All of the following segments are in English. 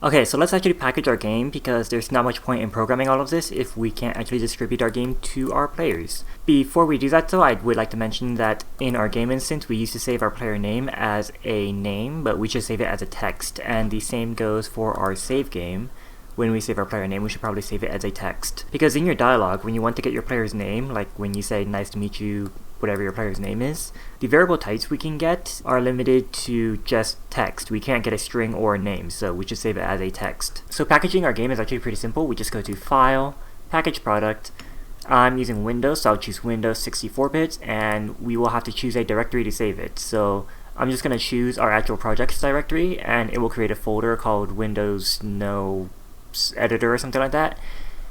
Okay, so let's actually package our game because there's not much point in programming all of this if we can't actually distribute our game to our players. Before we do that though, I would like to mention that in our game instance we used to save our player name as a name, but we should save it as a text, and the same goes for our save game. When we save our player name, we should probably save it as a text. Because in your dialogue, when you want to get your player's name, like when you say nice to meet you, whatever your player's name is, the variable types we can get are limited to just text. We can't get a string or a name, so we should save it as a text. So packaging our game is actually pretty simple. We just go to File, Package Product. I'm using Windows, so I'll choose Windows 64-bit, and we will have to choose a directory to save it. So I'm just going to choose our actual projects directory, and it will create a folder called Windows No Editor or something like that.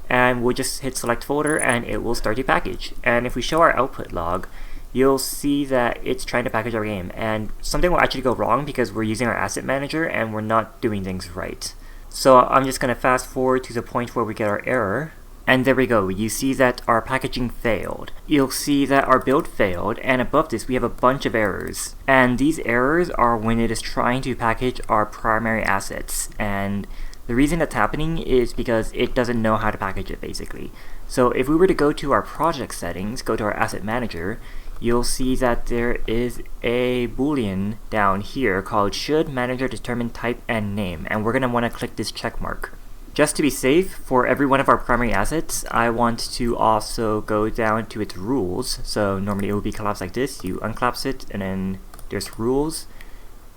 And we'll just hit select folder and it will start to package. And if we show our output log, you'll see that it's trying to package our game, and something will actually go wrong because we're using our asset manager and we're not doing things right. So I'm just going to fast forward to the point where we get our error, and there we go. You see that our packaging failed. You'll see that our build failed, and above this we have a bunch of errors, and these errors are when it is trying to package our primary assets. And the reason that's happening is because it doesn't know how to package it, basically. So if we were to go to our project settings, go to our asset manager, you'll see that there is a boolean down here called should manager determine type and name, and we're going to want to click this check mark. Just to be safe, for every one of our primary assets, I want to also go down to its rules. So normally it would be collapsed like this. You unclapse it, and then there's rules,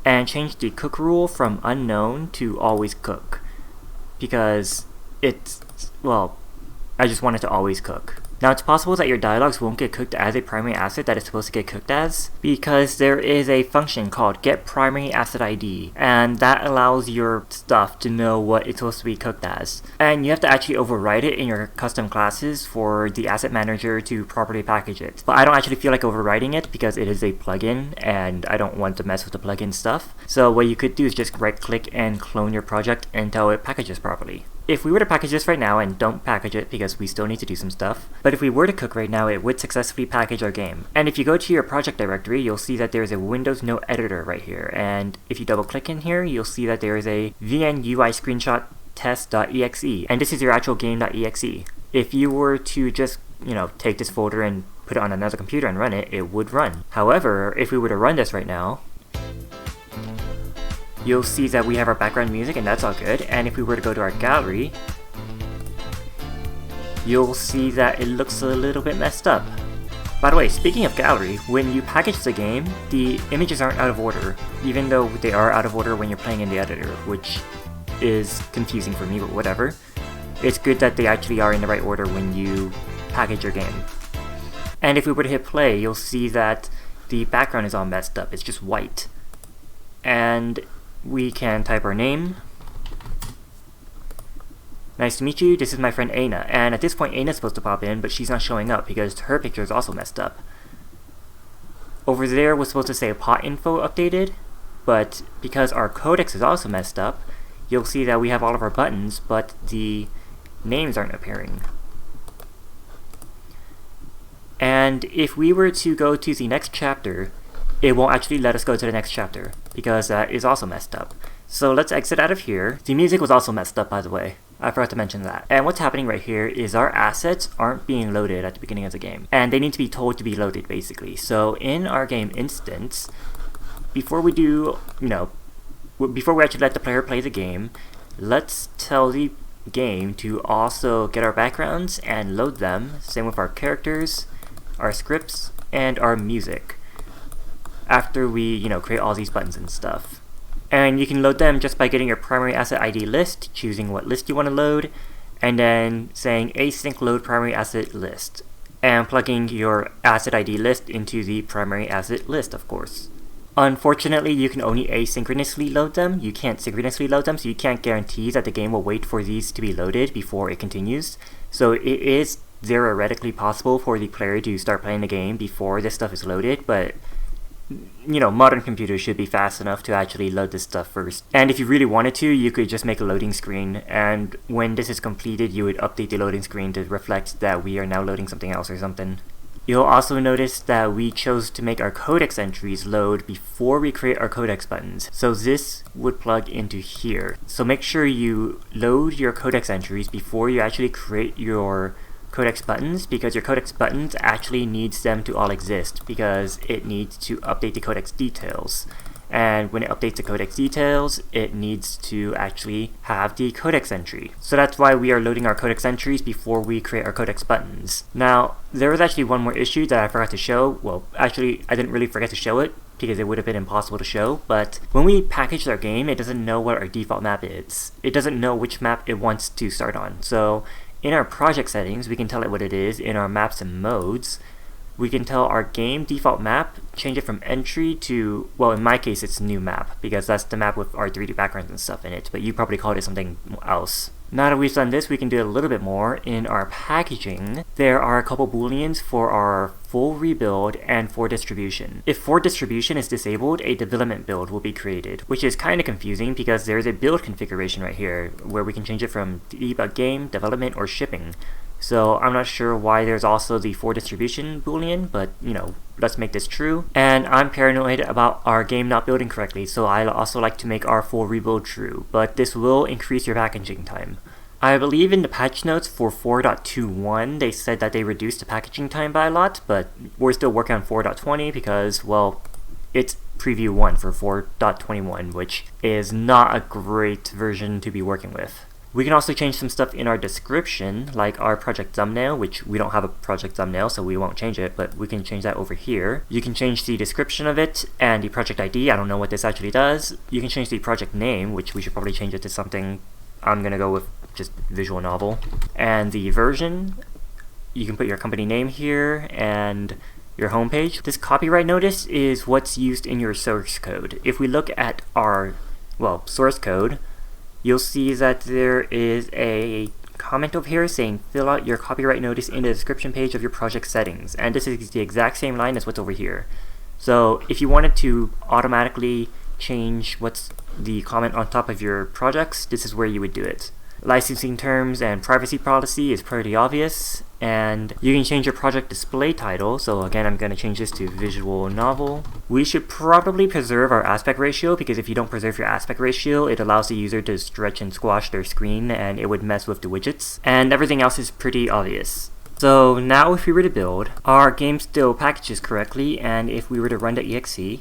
and change the cook rule from unknown to always cook. Because it's, well, I just want it to always cook. Now it's possible that your dialogues won't get cooked as a primary asset that it's supposed to get cooked as, because there is a function called getPrimaryAssetID, and that allows your stuff to know what it's supposed to be cooked as. And you have to actually override it in your custom classes for the asset manager to properly package it. But I don't actually feel like overriding it because it is a plugin and I don't want to mess with the plugin stuff. So what you could do is just right click and clone your project until it packages properly. If we were to package this right now, and don't package it because we still need to do some stuff, but if we were to cook right now, it would successfully package our game. And if you go to your project directory, you'll see that there's a Windows No Editor right here, and if you double click in here, you'll see that there is a VNUI screenshot test.exe, and this is your actual game.exe. If you were to just, take this folder and put it on another computer and run it, it would run. However, if we were to run this right now, you'll see that we have our background music, and that's all good. And if we were to go to our gallery, you'll see that it looks a little bit messed up. By the way, speaking of gallery, when you package the game, the images aren't out of order, even though they are out of order when you're playing in the editor, which is confusing for me, but whatever. It's good that they actually are in the right order when you package your game. And if we were to hit play, you'll see that the background is all messed up. It's just white. And we can type our name. Nice to meet you, this is my friend Aina. And at this point Aina's supposed to pop in, but she's not showing up because her picture is also messed up. Over there was supposed to say pot info updated, but because our codex is also messed up, you'll see that we have all of our buttons, but the names aren't appearing. And if we were to go to the next chapter, it won't actually let us go to the next chapter because that is also messed up. So let's exit out of here. The music was also messed up, by the way. I forgot to mention that. And what's happening right here is our assets aren't being loaded at the beginning of the game, and they need to be told to be loaded, basically. So in our game instance, before we do, before we actually let the player play the game, let's tell the game to also get our backgrounds and load them. Same with our characters, our scripts, and our music. After we, create all these buttons and stuff. And you can load them just by getting your primary asset ID list, choosing what list you want to load, and then saying async load primary asset list, and plugging your asset ID list into the primary asset list, of course. Unfortunately, you can only asynchronously load them. You can't synchronously load them, so you can't guarantee that the game will wait for these to be loaded before it continues. So it is theoretically possible for the player to start playing the game before this stuff is loaded, but modern computers should be fast enough to actually load this stuff first. And if you really wanted to, you could just make a loading screen, and when this is completed, you would update the loading screen to reflect that we are now loading something else or something. You'll also notice that we chose to make our codex entries load before we create our codex buttons. So this would plug into here. So make sure you load your codex entries before you actually create your codex buttons, because your codex buttons actually needs them to all exist because it needs to update the codex details. And when it updates the codex details, it needs to actually have the codex entry. So that's why we are loading our codex entries before we create our codex buttons. Now, there was actually one more issue that I forgot to show. Well, actually, I didn't really forget to show it because it would have been impossible to show, but when we package our game, it doesn't know what our default map is. It doesn't know which map it wants to start on. So in our project settings, we can tell it what it is. In our maps and modes, we can tell our game default map, change it from entry to, well, in my case it's new map, because that's the map with our 3D backgrounds and stuff in it, but you probably called it something else. Now that we've done this, we can do a little bit more. In our packaging, there are a couple booleans for our full rebuild and for distribution. If for distribution is disabled, a development build will be created, which is kind of confusing because there's a build configuration right here where we can change it from debug game, development, or shipping. So I'm not sure why there's also the for distribution boolean, but you know, let's make this true. And I'm paranoid about our game not building correctly, so I also like to make our full rebuild true, but this will increase your packaging time. I believe in the patch notes for 4.21 they said that they reduced the packaging time by a lot, but we're still working on 4.20 because, well, it's preview 1 for 4.21, which is not a great version to be working with. We can also change some stuff in our description, like our project thumbnail, which we don't have a project thumbnail, so we won't change it, but we can change that over here. You can change the description of it and the project ID. I don't know what this actually does. You can change the project name, which we should probably change it to something. I'm gonna go with just visual novel. And the version, you can put your company name here and your homepage. This copyright notice is what's used in your source code. If we look at our, well, source code, you'll see that there is a comment over here saying fill out your copyright notice in the description page of your project settings, and this is the exact same line as what's over here. So if you wanted to automatically change what's the comment on top of your projects, this is where you would do it. Licensing terms and privacy policy is pretty obvious, and you can change your project display title. So again, I'm going to change this to visual novel. We should probably preserve our aspect ratio, because if you don't preserve your aspect ratio, it allows the user to stretch and squash their screen and it would mess with the widgets, and everything else is pretty obvious. So now if we were to build, our game still packages correctly, and if we were to run the exe,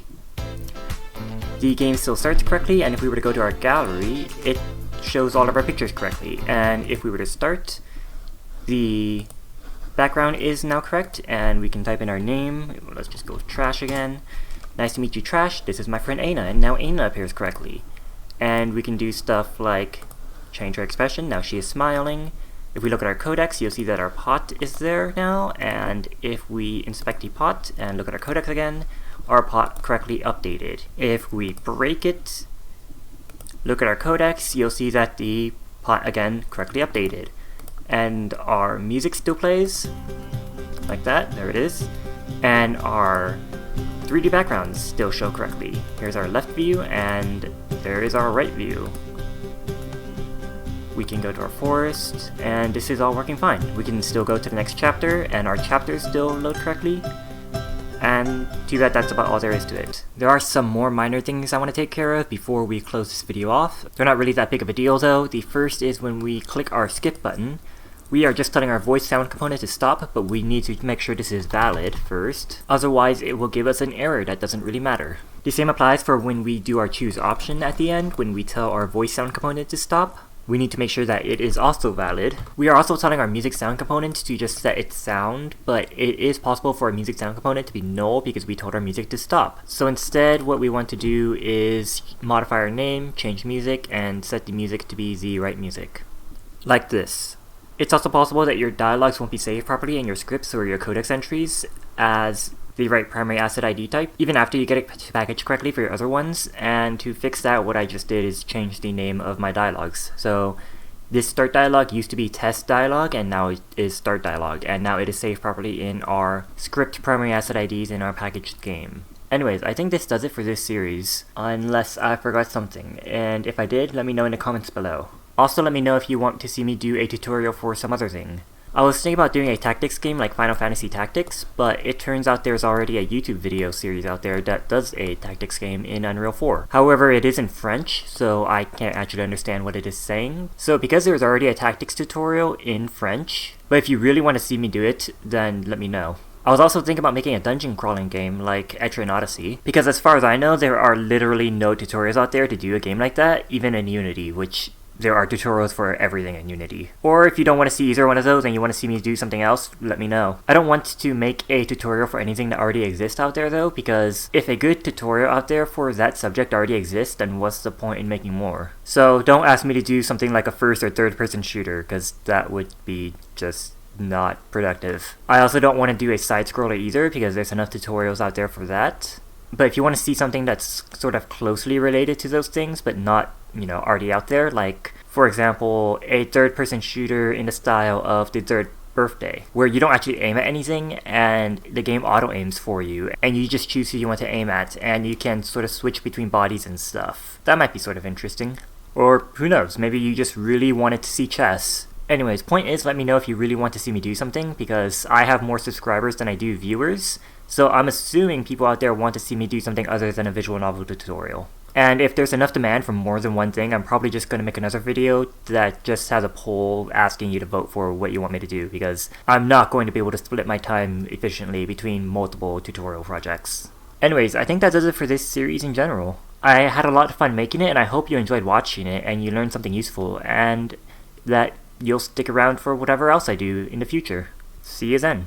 the game still starts correctly, and if we were to go to our gallery, it shows all of our pictures correctly. And if we were to start, the background is now correct, and we can type in our name. Let's just go with Trash again. Nice to meet you, Trash. This is my friend Aina, and now Aina appears correctly. And we can do stuff like change her expression. Now she is smiling. If we look at our codex, you'll see that our pot is there now, and if we inspect the pot and look at our codex again, our pot correctly updated. If we break it, look at our codex, you'll see that the pot again correctly updated. And our music still plays, like that, there it is. And our 3D backgrounds still show correctly. Here's our left view, and there is our right view. We can go to our forest, and this is all working fine. We can still go to the next chapter, and our chapters still load correctly. And too bad that's about all there is to it. There are some more minor things I want to take care of before we close this video off. They're not really that big of a deal though. The first is when we click our skip button, we are just telling our voice sound component to stop, but we need to make sure this is valid first. Otherwise it will give us an error that doesn't really matter. The same applies for when we do our choose option at the end, when we tell our voice sound component to stop. We need to make sure that it is also valid. We are also telling our music sound component to just set its sound, but it is possible for our music sound component to be null because we told our music to stop. So instead, what we want to do is modify our name, change music, and set the music to be the right music. Like this. It's also possible that your dialogues won't be saved properly in your scripts or your codex entries as the right primary asset ID type, even after you get it to package correctly for your other ones. And to fix that, what I just did is change the name of my dialogues. So this start dialogue used to be test dialogue, and now it is start dialogue, and now it is saved properly in our script primary asset IDs in our packaged game. Anyways, I think this does it for this series, unless I forgot something, and if I did, let me know in the comments below. Also, let me know if you want to see me do a tutorial for some other thing. I was thinking about doing a tactics game like Final Fantasy Tactics, but it turns out there's already a YouTube video series out there that does a tactics game in Unreal 4. However, it is in French, so I can't actually understand what it is saying. So because there's already a tactics tutorial in French, but if you really want to see me do it, then let me know. I was also thinking about making a dungeon crawling game like Etrian Odyssey, because as far as I know, there are literally no tutorials out there to do a game like that, even in Unity, which there are tutorials for everything in Unity. Or if you don't want to see either one of those and you want to see me do something else, let me know. I don't want to make a tutorial for anything that already exists out there though, because if a good tutorial out there for that subject already exists, then what's the point in making more? So don't ask me to do something like a first or third person shooter, because that would be just not productive. I also don't want to do a side scroller either, because there's enough tutorials out there for that. But if you want to see something that's sort of closely related to those things, but not, already out there, like, for example, a third-person shooter in the style of The Third Birthday, where you don't actually aim at anything, and the game auto-aims for you, and you just choose who you want to aim at, and you can sort of switch between bodies and stuff. That might be sort of interesting. Or, who knows, maybe you just really wanted to see chess. Anyways, point is, let me know if you really want to see me do something, because I have more subscribers than I do viewers, so I'm assuming people out there want to see me do something other than a visual novel tutorial. And if there's enough demand for more than one thing, I'm probably just going to make another video that just has a poll asking you to vote for what you want me to do, because I'm not going to be able to split my time efficiently between multiple tutorial projects. Anyways, I think that does it for this series in general. I had a lot of fun making it, and I hope you enjoyed watching it and you learned something useful, and that you'll stick around for whatever else I do in the future. See you then.